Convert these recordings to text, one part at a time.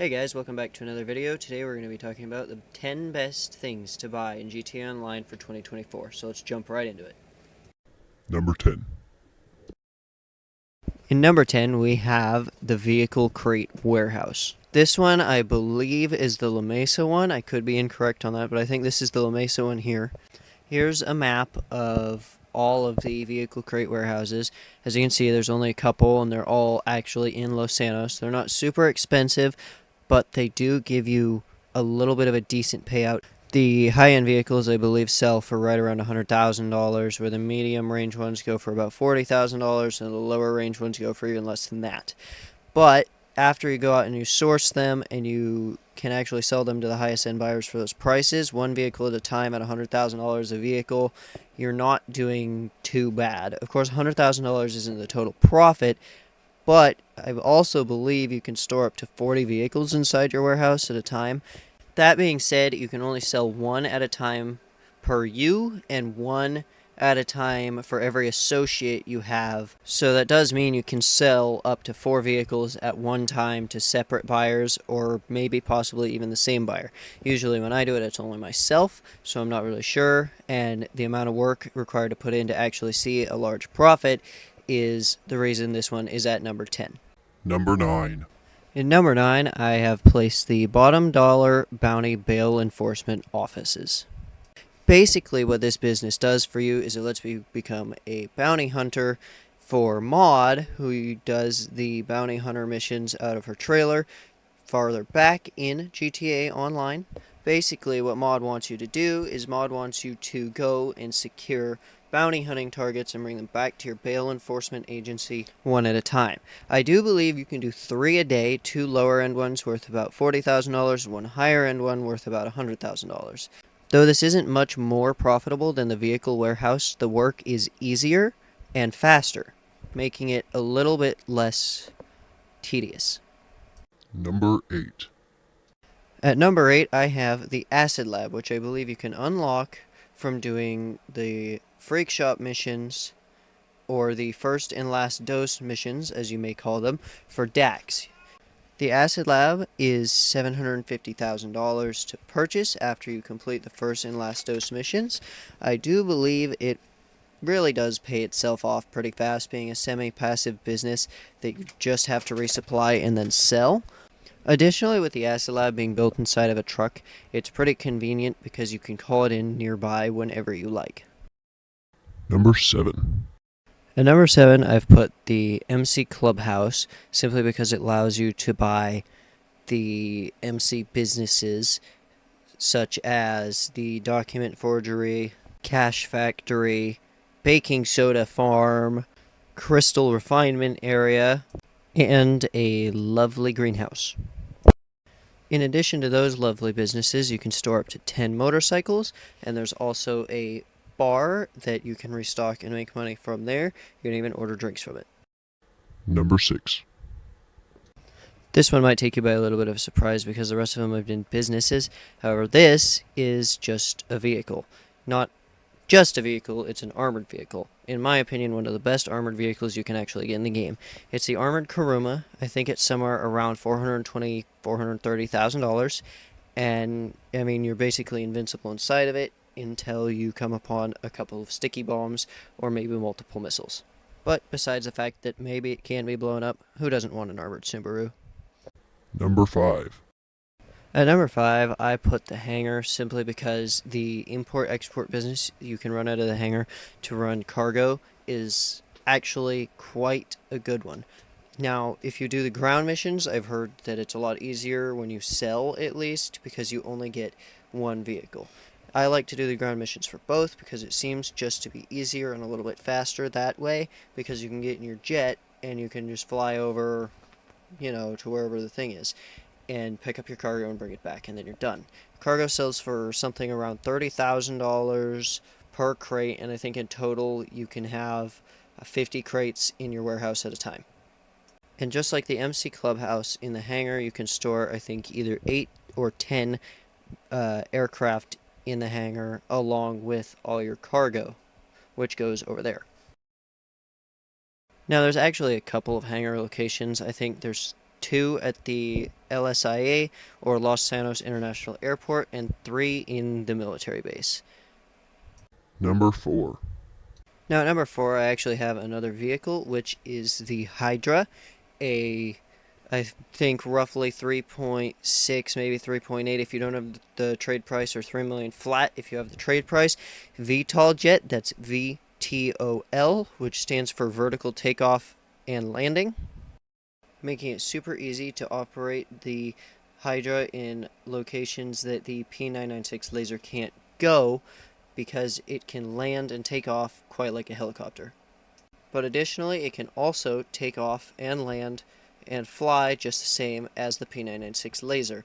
Hey guys, welcome back to another video. Today we're going to be talking about the 10 best things to buy in GTA Online for 2024. So let's jump right into it. Number 10. In number 10, we have the Vehicle Crate Warehouse. This one, I believe, is the La Mesa one. I could be incorrect on that, but I think this is the La Mesa one here. Here's a map of all of the Vehicle Crate warehouses. As you can see, there's only a couple, and they're all actually in Los Santos. They're not super expensive, but they do give you a little bit of a decent payout. The high-end vehicles, I believe, sell for right around $100,000, where the medium-range ones go for about $40,000, and the lower-range ones go for even less than that. But after you go out and you source them and you can actually sell them to the highest end buyers for those prices, one vehicle at a time at $100,000 a vehicle, you're not doing too bad. Of course, $100,000 isn't the total profit, but I also believe you can store up to 40 vehicles inside your warehouse at a time. That being said, you can only sell one at a time per you and one at a time for every associate you have. So that does mean you can sell up to 4 vehicles at one time to separate buyers, or maybe possibly even the same buyer. Usually when I do it, it's only myself, so I'm not really sure, and the amount of work required to put in to actually see a large profit is the reason this one is at number 10. Number 9. In number 9, I have placed the Bottom Dollar Bounty Bail Enforcement Offices. Basically, what this business does for you is it lets you become a bounty hunter for Maud, who does the bounty hunter missions out of her trailer farther back in GTA Online. Basically, what Maud wants you to do is Maud wants you to go and secure bounty hunting targets and bring them back to your bail enforcement agency one at a time. I do believe you can do 3 a day, 2 lower end ones worth about $40,000, one higher end one worth about $100,000. Though this isn't much more profitable than the vehicle warehouse, the work is easier and faster, making it a little bit less tedious. Number 8. At number 8, I have the Acid Lab, which I believe you can unlock from doing the Freak Shop missions, or the first and last dose missions, as you may call them, for Dax. The Acid Lab is $750,000 to purchase after you complete the first and last dose missions. I do believe it really does pay itself off pretty fast, being a semi-passive business that you just have to resupply and then sell. Additionally, with the Acid Lab being built inside of a truck, it's pretty convenient because you can call it in nearby whenever you like. Number 7. At number 7, I've put the MC Clubhouse, simply because it allows you to buy the MC businesses, such as the Document Forgery, Cash Factory, Baking Soda Farm, Crystal Refinement Area, and a lovely greenhouse. In addition to those lovely businesses, you can store up to 10 motorcycles, and there's also a bar that you can restock and make money from there. You can even order drinks from it. Number 6. This one might take you by a little bit of a surprise because the rest of them have been businesses. However, this is just a vehicle. Not just a vehicle, it's an armored vehicle. In my opinion, one of the best armored vehicles you can actually get in the game. It's the Armored Kuruma. I think it's somewhere around $420,000, $430,000. And, I mean, you're basically invincible inside of it until you come upon a couple of sticky bombs or maybe multiple missiles. But besides the fact that maybe it can be blown up, who doesn't want an armored Subaru? Number 5. At number 5, I put the hangar simply because the import-export business you can run out of the hangar to run cargo is actually quite a good one. Now, if you do the ground missions, I've heard that it's a lot easier when you sell, at least, because you only get one vehicle. I like to do the ground missions for both because it seems just to be easier and a little bit faster that way, because you can get in your jet and you can just fly over, to wherever the thing is, and pick up your cargo and bring it back, and then you're done. Cargo sells for something around $30,000 per crate, and I think in total you can have 50 crates in your warehouse at a time. And just like the MC Clubhouse, in the hangar you can store, I think, either 8 or 10 aircraft in the hangar along with all your cargo, which goes over there. Now, there's actually a couple of hangar locations. I think there's 2 at the LSIA or Los Santos International Airport, and 3 in the military base. Number 4. Now at number 4, I actually have another vehicle, which is the Hydra, I think roughly 3.6, maybe 3.8 if you don't have the trade price, or 3 million flat if you have the trade price. VTOL jet, that's VTOL, which stands for vertical takeoff and landing, making it super easy to operate the Hydra in locations that the P996 laser can't go, because it can land and take off quite like a helicopter. But additionally, it can also take off and land and fly just the same as the P996 laser.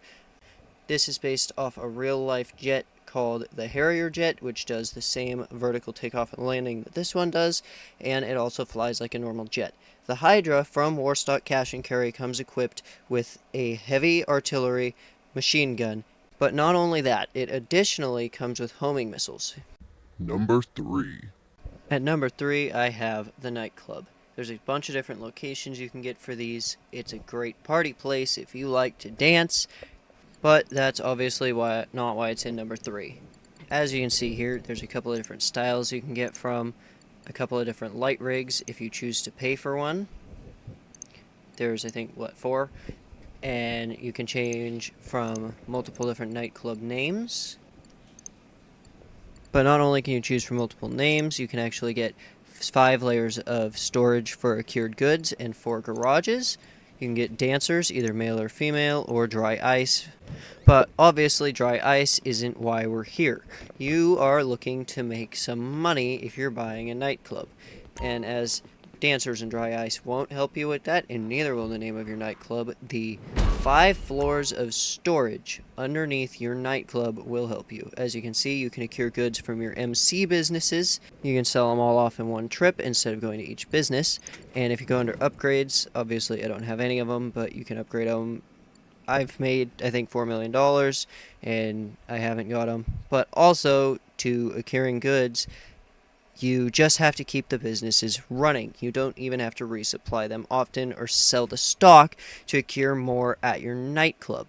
This is based off a real-life jet called the Harrier jet, which does the same vertical takeoff and landing that this one does, and it also flies like a normal jet. The Hydra from Warstock Cash and Carry comes equipped with a heavy artillery machine gun, but not only that, it additionally comes with homing missiles. Number 3. At number 3, I have the nightclub. There's a bunch of different locations you can get for these. It's a great party place if you like to dance, but that's obviously not why it's in number 3. As you can see here, there's a couple of different styles you can get from, a couple of different light rigs if you choose to pay for one. There's, I think, 4? And you can change from multiple different nightclub names. But not only can you choose from multiple names, you can actually get 5 layers of storage for cured goods and 4 garages. You can get dancers, either male or female, or dry ice. But obviously dry ice isn't why we're here. You are looking to make some money if you're buying a nightclub. And as dancers and dry ice won't help you with that, and neither will the name of your nightclub, the 5 floors of storage underneath your nightclub will help you. As you can see, you can accrue goods from your MC businesses. You can sell them all off in one trip instead of going to each business. And if you go under upgrades, obviously I don't have any of them, but you can upgrade them. I've made, I think, $4 million, and I haven't got them. But also, to accruing goods, you just have to keep the businesses running. You don't even have to resupply them often or sell the stock to accrue more at your nightclub.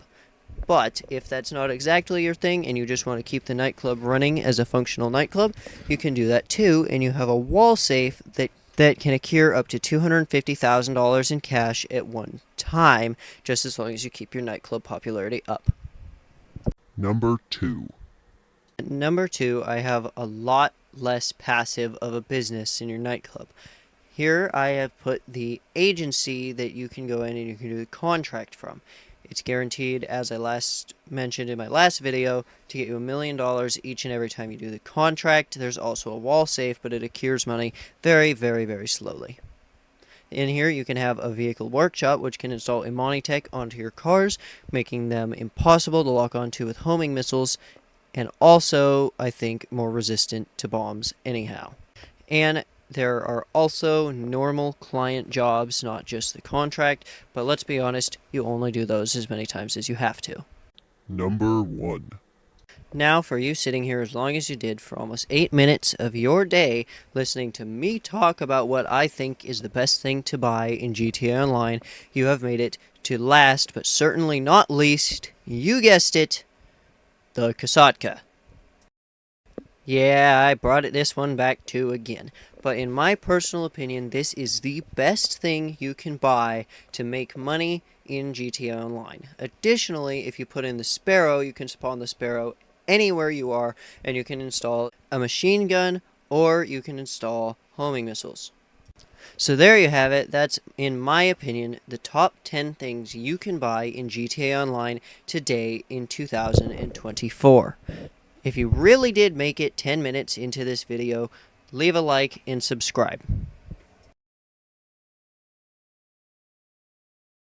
But if that's not exactly your thing and you just want to keep the nightclub running as a functional nightclub, you can do that too, and you have a wall safe that can accrue up to $250,000 in cash at one time, just as long as you keep your nightclub popularity up. Number 2. At number 2, I have a lot less passive of a business in your nightclub. Here I have put the agency that you can go in and you can do the contract from. It's guaranteed, as I last mentioned in my last video, to get you $1 million each and every time you do the contract. There's also a wall safe, but it accrues money very, very, very slowly. In here you can have a vehicle workshop, which can install Immunitech onto your cars, making them impossible to lock onto with homing missiles, and also, I think, more resistant to bombs anyhow. And there are also normal client jobs, not just the contract, but let's be honest, you only do those as many times as you have to. Number 1. Now, for you sitting here as long as you did for almost 8 minutes of your day listening to me talk about what I think is the best thing to buy in GTA Online, you have made it to last, but certainly not least, you guessed it, the Kasatka. Yeah, I brought this one back too again. But in my personal opinion, this is the best thing you can buy to make money in GTA Online. Additionally, if you put in the Sparrow, you can spawn the Sparrow anywhere you are, and you can install a machine gun, or you can install homing missiles. So there you have it. That's, in my opinion, the top 10 things you can buy in GTA Online today in 2024. If you really did make it 10 minutes into this video, leave a like and subscribe.